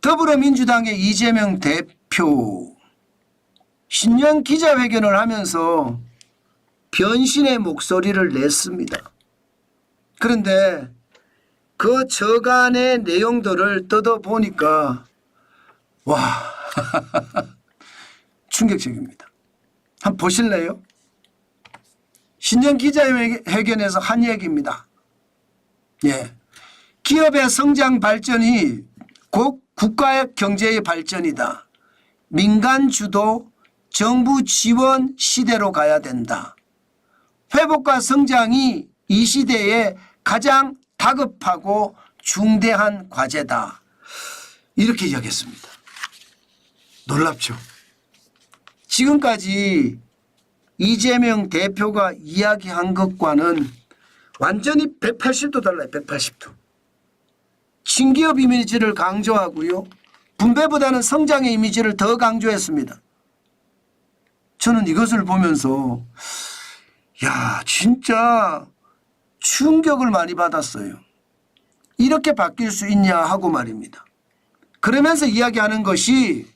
더불어민주당의 이재명 대표 신년 기자회견을 하면서 변신의 목소리를 냈습니다. 그런데 그 저간의 내용들을 뜯어보니까 와 충격적입니다. 한번 보실래요? 신년 기자회견에서 한 얘기입니다. 예, 기업의 성장 발전이 곧 국가의 경제의 발전이다. 민간 주도 정부 지원 시대로 가야 된다. 회복과 성장이 이 시대에 가장 다급하고 중대한 과제다. 이렇게 이야기했습니다. 놀랍죠? 지금까지 이재명 대표가 이야기한 것과는 완전히 180도 달라요. 180도. 친기업 이미지를 강조하고요. 분배보다는 성장의 이미지를 더 강조했습니다. 저는 이것을 보면서 야 진짜 충격을 많이 받았어요. 이렇게 바뀔 수 있냐 하고 말입니다. 그러면서 이야기하는 것이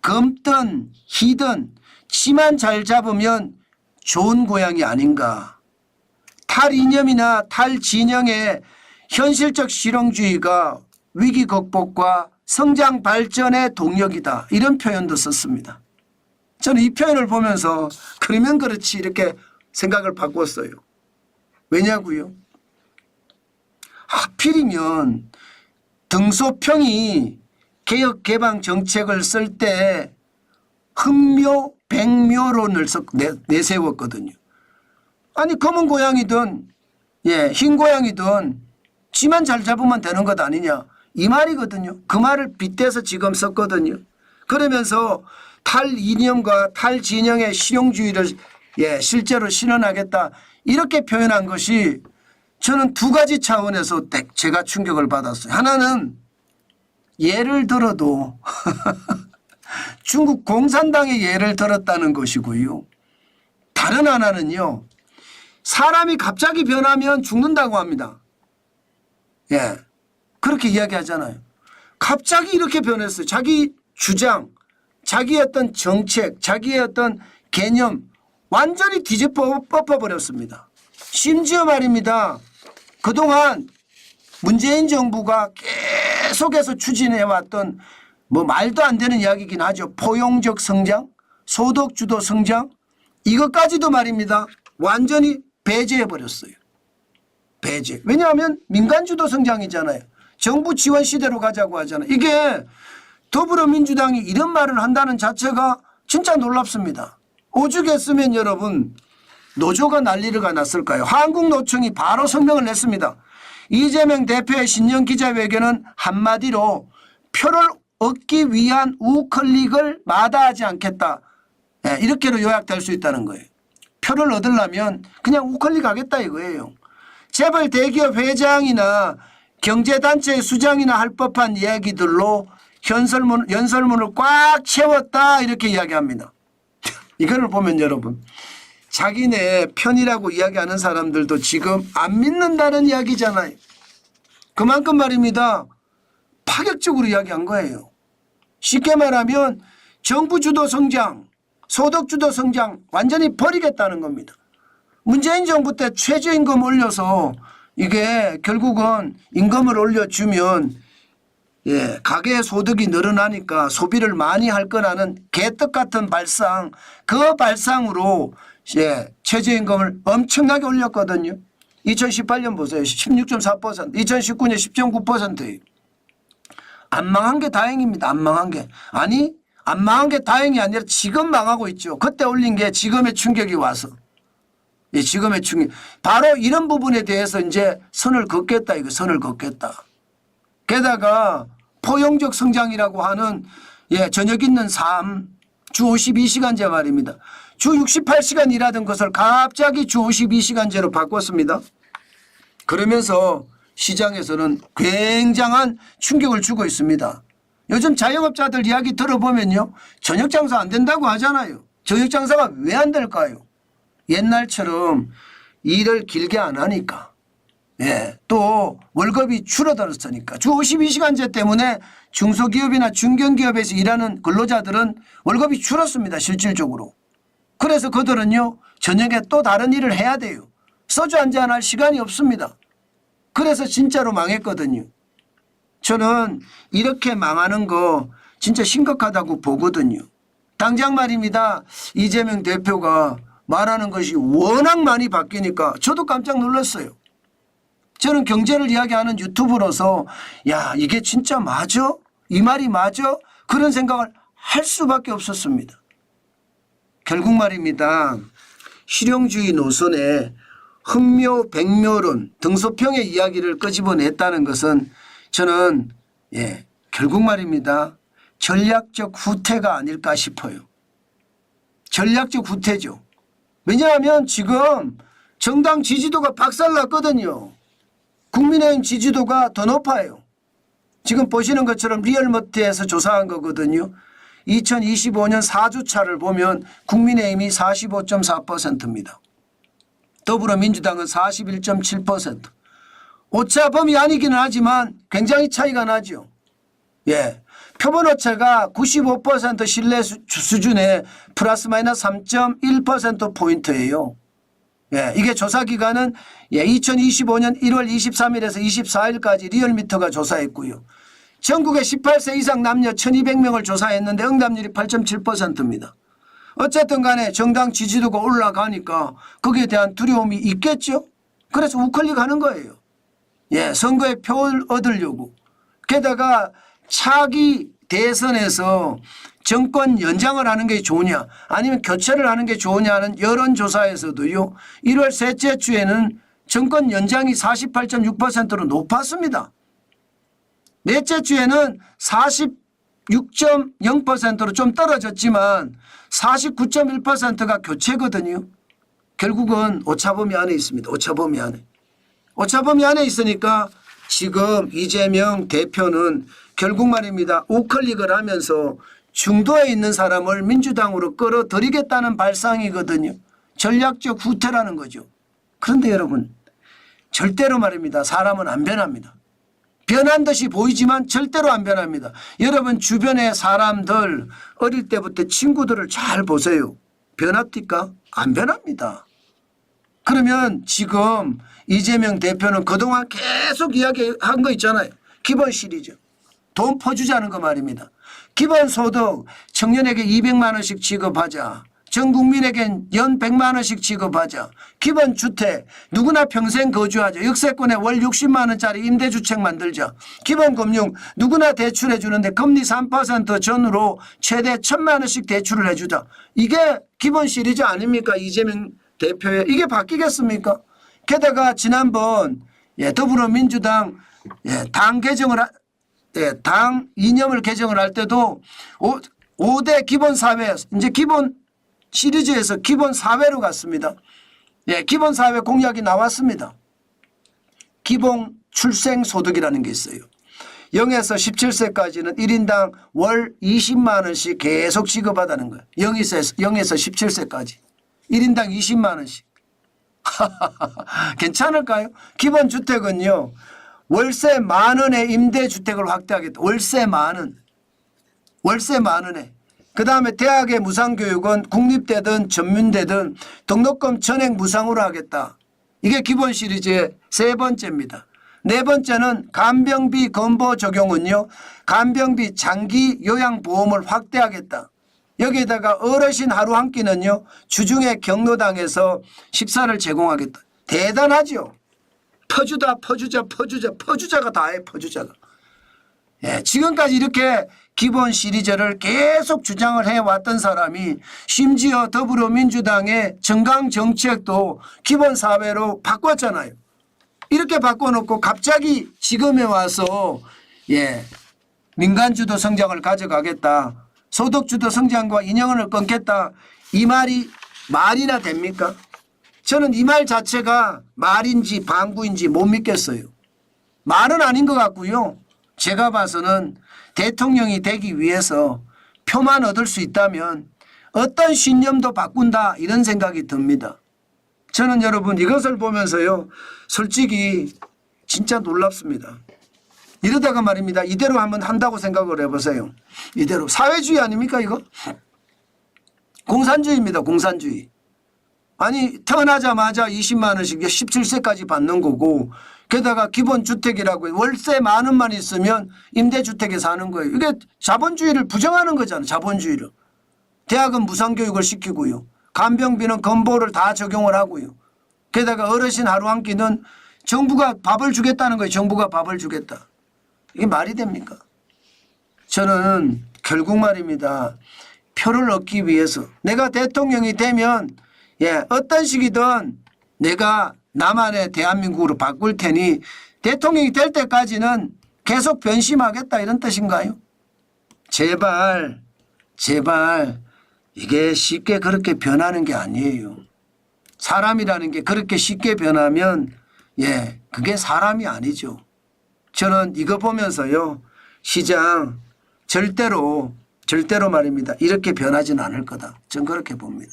검든 희든 치만 잘 잡으면 좋은 고양이 아닌가. 탈이념이나 탈진영의 현실적 실용주의가 위기 극복과 성장 발전의 동력이다. 이런 표현도 썼습니다. 저는 이 표현을 보면서 그러면 그렇지 이렇게 생각을 바꿨어요. 왜냐고요? 하필이면 등소평이 개혁 개방 정책을 쓸 때 흑묘 백묘론을 내세웠거든요. 아니 검은 고양이든 흰 고양이든 지만 잘 잡으면 되는 것 아니냐 이 말이거든요. 그 말을 빗대서 지금 썼거든요. 그러면서 탈이념과 탈진영의 실용주의를 실제로 실현하겠다 이렇게 표현한 것이 저는 두 가지 차원에서 제가 충격을 받았어요. 하나는 예를 들어도 중국 공산당의 예를 들었다는 것이고요. 다른 하나는요. 사람이 갑자기 변하면 죽는다고 합니다. 예, 그렇게 이야기하잖아요. 갑자기 이렇게 변했어요. 자기 주장, 자기의 어떤 정책, 자기의 어떤 개념 완전히 뒤집어 엎어버렸습니다. 심지어 말입니다. 그동안 문재인 정부가 계속해서 추진해왔던 뭐 말도 안 되는 이야기긴 하죠. 포용적 성장, 소득주도 성장 이것까지도 말입니다. 완전히 배제해버렸어요. 배제. 왜냐하면 민간주도 성장이잖아요. 정부 지원 시대로 가자고 하잖아요. 이게 더불어민주당이 이런 말을 한다는 자체가 진짜 놀랍습니다. 오죽했으면 여러분 노조가 난리가 났을까요? 한국노총이 바로 성명을 냈습니다. 이재명 대표의 신년 기자회견은 한마디로 표를 얻기 위한 우클릭을 마다하지 않겠다. 이렇게로 요약될 수 있다는 거예요. 표를 얻으려면 그냥 우클릭하겠다 이거예요. 재벌 대기업 회장이나 경제단체의 수장이나 할 법한 이야기들로 연설문을 꽉 채웠다 이렇게 이야기합니다. 이거를 보면 여러분 자기네 편이라고 이야기하는 사람들도 지금 안 믿는다는 이야기잖아요. 그만큼 말입니다. 파격적으로 이야기한 거예요. 쉽게 말하면 정부 주도 성장, 소득 주도 성장 완전히 버리겠다는 겁니다. 문재인 정부 때 최저임금 올려서 이게 결국은 임금을 올려주면 가계 소득이 늘어나니까 소비를 많이 할 거라는 개떡 같은 발상, 그 발상으로 최저임금을 엄청나게 올렸거든요. 2018년 보세요. 16.4%, 2019년 10.9%예요. 안 망한 게 다행입니다. 안 망한 게. 아니 안 망한 게 다행이 아니라 지금 망하고 있죠. 그때 올린 게 지금의 충격이 와서. 지금의 충격. 바로 이런 부분에 대해서 이제 선을 긋겠다. 이거 선을 긋겠다. 게다가 포용적 성장이라고 하는 저녁 있는 삶, 주 52시간제 말입니다. 주 68시간 일하던 것을 갑자기 주 52시간제로 바꿨습니다. 그러면서 시장에서는 굉장한 충격을 주고 있습니다. 요즘 자영업자들 이야기 들어보면요. 저녁 장사 안 된다고 하잖아요. 저녁 장사가 왜 안 될까요? 옛날처럼 일을 길게 안 하니까. 예, 또 월급이 줄어들었으니까 주 52시간제 때문에 중소기업이나 중견기업에서 일하는 근로자들은 월급이 줄었습니다. 실질적으로. 그래서 그들은요 저녁에 또 다른 일을 해야 돼요. 소주 한잔 할 시간이 없습니다. 그래서 진짜로 망했거든요. 저는 이렇게 망하는 거 진짜 심각하다고 보거든요. 당장 말입니다. 이재명 대표가 말하는 것이 워낙 많이 바뀌니까 저도 깜짝 놀랐어요. 저는 경제를 이야기하는 유튜브로서 야 이게 진짜 맞아? 이 말이 맞아? 그런 생각을 할 수밖에 없었습니다. 결국 말입니다. 실용주의 노선에 흑묘 백묘론 등소평의 이야기를 끄집어냈다는 것은 저는 결국 말입니다. 전략적 후퇴가 아닐까 싶어요. 전략적 후퇴죠. 왜냐하면 지금 정당 지지도가 박살났거든요. 국민의힘 지지도가 더 높아요. 지금 보시는 것처럼 리얼머트에서 조사한 거거든요. 2025년 4주차를 보면 국민의힘이 45.4%입니다. 더불어민주당은 41.7%. 오차 범위 아니기는 하지만 굉장히 차이가 나죠. 예. 표본 오차가 95% 신뢰 수준의 플러스 마이너스 3.1%포인트예요. 예, 이게 조사 기간은 2025년 1월 23일에서 24일까지 리얼미터가 조사했고요. 전국에 18세 이상 남녀 1200명을 조사했는데 응답률이 8.7%입니다. 어쨌든 간에 정당 지지도가 올라가니까 거기에 대한 두려움이 있겠죠. 그래서 우클릭하는 거예요. 예, 선거에 표를 얻으려고. 게다가 차기 대선에서 정권 연장을 하는 게 좋으냐 아니면 교체를 하는 게 좋으냐는 여론조사에서도요. 1월 셋째 주에는 정권 연장이 48.6%로 높았습니다. 넷째 주에는 46.0%로 좀 떨어졌지만 49.1%가 교체거든요. 결국은 오차범위 안에 있습니다. 오차범위 안에. 오차범위 안에 있으니까 지금 이재명 대표는 결국 말입니다. 우클릭을 하면서 중도에 있는 사람을 민주당으로 끌어들이겠다는 발상이거든요. 전략적 후퇴라는 거죠. 그런데 여러분 절대로 말입니다. 사람은 안 변합니다. 변한 듯이 보이지만 절대로 안 변합니다. 여러분 주변의 사람들 어릴 때부터 친구들을 잘 보세요. 변합니까? 안 변합니다. 그러면 지금 이재명 대표는 그동안 계속 이야기한 거 있잖아요. 기본 시리즈. 돈 퍼주자는 거 말입니다. 기본소득 청년에게 200만 원씩 지급하자. 전 국민에겐 연 100만 원씩 지급하자. 기본주택 누구나 평생 거주하자. 역세권에 월 60만 원짜리 임대주택 만들자. 기본금융 누구나 대출해 주는데 금리 3% 전후로 최대 1,000만 원씩 대출을 해주자. 이게 기본 시리즈 아닙니까? 이재명 대표의. 이게 바뀌겠습니까? 게다가 지난번 더불어민주당 당 개정을 당 이념을 개정을 할 때도 5대 기본사회 이제 기본 시리즈에서 기본사회로 갔습니다. 기본사회 공약이 나왔습니다. 기본 출생소득이라는 게 있어요. 0에서 17세까지는 1인당 월 20만 원씩 계속 지급하다는 거예요. 0에서 17세까지 1인당 20만 원씩. 괜찮을까요? 기본주택은요. 월세 10,000원의 임대주택을 확대하겠다. 월세 10,000원. 월세 10,000원에. 그다음에 대학의 무상교육은 국립대든 전문대든 등록금 전액 무상으로 하겠다. 이게 기본 시리즈의 세 번째입니다. 네 번째는 간병비 건보 적용은요. 간병비 장기 요양보험을 확대하겠다. 여기에다가 어르신 하루 한 끼는요. 주중에 경로당에서 식사를 제공하겠다. 대단하죠. 퍼주자가 다해 퍼주자가. 지금까지 이렇게 기본 시리즈를 계속 주장을 해왔던 사람이 심지어 더불어민주당의 정강정책도 기본사회로 바꿨잖아요. 이렇게 바꿔놓고 갑자기 지금에 와서 민간주도 성장을 가져가겠다. 소득주도 성장과 인연을 끊겠다. 이 말이 말이나 됩니까? 저는 이 말 자체가 말인지 방구인지 못 믿겠어요. 말은 아닌 것 같고요. 제가 봐서는 대통령이 되기 위해서 표만 얻을 수 있다면 어떤 신념도 바꾼다 이런 생각이 듭니다. 저는 여러분 이것을 보면서요 솔직히 진짜 놀랍습니다. 이러다가 말입니다. 이대로 한번 한다고 생각을 해보세요. 이대로 사회주의 아닙니까 이거? 공산주의입니다. 공산주의. 아니 태어나자마자 20만 원씩 17세까지 받는 거고 게다가 기본주택이라고 월세 10,000원만 있으면 임대주택에 사는 거예요. 이게 자본주의를 부정하는 거잖아요. 자본주의를. 대학은 무상교육을 시키고요. 간병비는 건보를 다 적용을 하고요. 게다가 어르신 하루 한 끼는 정부가 밥을 주겠다는 거예요. 정부가 밥을 주겠다. 이게 말이 됩니까? 저는 결국 말입니다. 표를 얻기 위해서 내가 대통령이 되면 어떤 식이든 내가 나만의 대한민국으로 바꿀 테니 대통령이 될 때까지는 계속 변심하겠다 이런 뜻인가요? 제발 이게 쉽게 그렇게 변하는 게 아니에요. 사람이라는 게 그렇게 쉽게 변하면 그게 사람이 아니죠. 저는 이거 보면서요 시장 절대로 말입니다. 이렇게 변하지는 않을 거다. 전 그렇게 봅니다.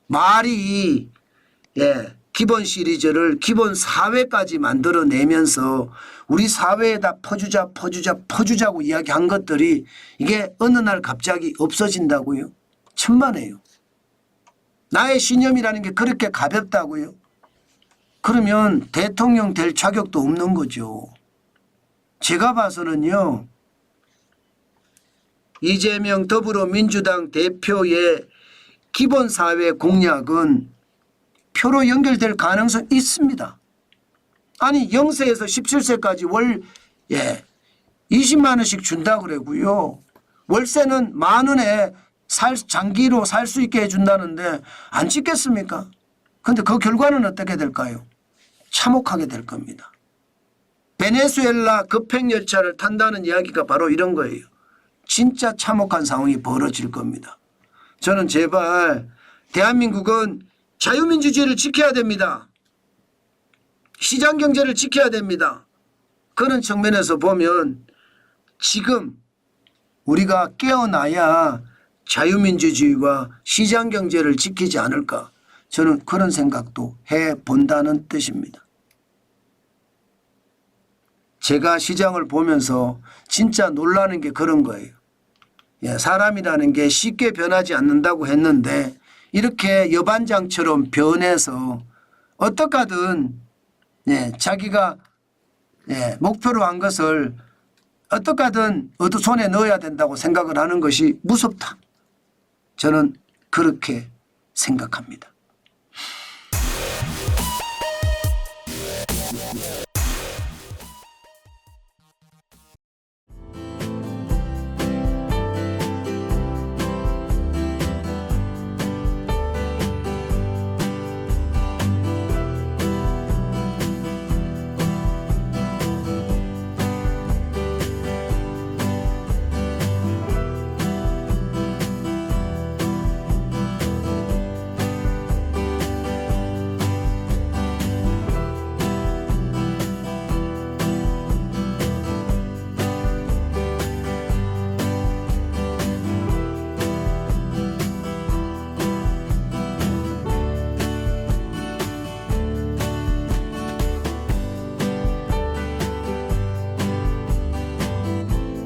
말이 기본 시리즈를 기본 사회까지 만들어내면서 우리 사회에다 퍼주자고 이야기한 것들이 이게 어느 날 갑자기 없어진다고요? 천만에요. 나의 신념이라는 게 그렇게 가볍다고요? 그러면 대통령 될 자격도 없는 거죠. 제가 봐서는요. 이재명 더불어민주당 대표의 기본사회 공약은 표로 연결될 가능성이 있습니다. 아니 0세에서 17세까지 월 20만 원씩 준다 그러고요. 월세는 10,000원에 장기로 살 수 있게 해준다는데 안 찍겠습니까? 그런데 그 결과는 어떻게 될까요? 참혹하게 될 겁니다. 베네수엘라 급행열차를 탄다는 이야기가 바로 이런 거예요. 진짜 참혹한 상황이 벌어질 겁니다. 저는 제발 대한민국은 자유민주주의를 지켜야 됩니다. 시장경제를 지켜야 됩니다. 그런 측면에서 보면 지금 우리가 깨어나야 자유민주주의와 시장경제를 지키지 않을까 저는 그런 생각도 해본다는 뜻입니다. 제가 시장을 보면서 진짜 놀라는 게 그런 거예요. 사람이라는 게 쉽게 변하지 않는다고 했는데 이렇게 여반장처럼 변해서 어떡하든 자기가 목표로 한 것을 어떡하든 손에 넣어야 된다고 생각을 하는 것이 무섭다. 저는 그렇게 생각합니다.